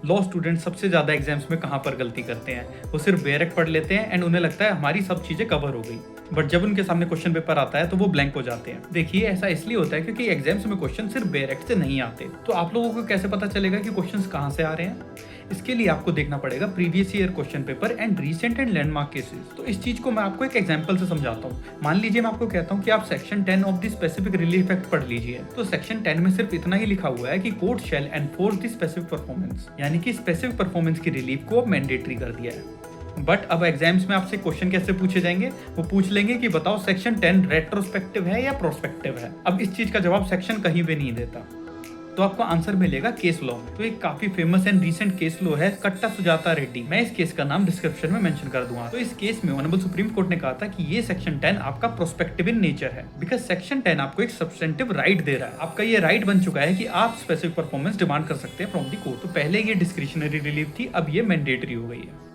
Law student सबसे ज़्यादा exams में कहाँ पर गलती करते हैं, वो सिर्फ बेरेक्ट पढ़ लेते हैं एंड उन्हें लगता है हमारी सब चीज़ें कवर हो गई, बट जब उनके सामने क्वेश्चन पेपर आता है तो वो ब्लैंक हो जाते हैं। देखिए ऐसा इसलिए होता है क्योंकि एग्जाम्स में क्वेश्चन सिर्फ बेरेक्ट से नहीं आते। तो आप लोगों को कैसे पता चलेगा कि क्वेश्चंस कहाँ से आ रहे हैं? इसके लिए आपको देखना पड़ेगा previous year question paper and recent and landmark cases. तो इस चीज को मैं आपको एक एग्जांपल से समझाता हूँ। मान लीजिए मैं आपको कहता हूँ कि आप section 10 of the specific relief act पढ़ लीजिए। तो सेक्शन 10 में सिर्फ इतना ही लिखा हुआ है कि court shell enforce the specific performance, यानी कि स्पेसिफिक परफॉर्मेंस की रिलीफ को अब मैंडेटरी कर दिया है। बट अब एग्जाम्स में आपसे क्वेश्चन कैसे पूछे जाएंगे? वो पूछ लेंगे कि बताओ सेक्शन 10 रेट्रोस्पेक्टिव है या प्रोस्पेक्टिव है। अब इस चीज का जवाब सेक्शन कहीं भी नहीं देता, तो आपको आंसर मिलेगा केस लॉ में। तो एक काफी famous and recent case law है कट्टा सुजाता रेड्डी। मैं इस केस का नाम डिस्क्रिप्शन में मेंशन कर दूंगा। तो इस केस में ऑनरेबल सुप्रीम कोर्ट ने कहा था कि ये सेक्शन 10 आपका प्रोस्पेक्टिव इन नेचर है, बिकॉज सेक्शन 10 आपको एक सब्सटेंटिव राइट दे रहा है। आपका ये राइट बन चुका है कि आप स्पेसिफिक परफॉर्मेंस डिमांड कर सकते हैं फ्रॉम दी कोर्ट। तो पहले ये डिस्क्रिशनरी रिलीफ थी, अब ये मैंडेटरी हो गई है।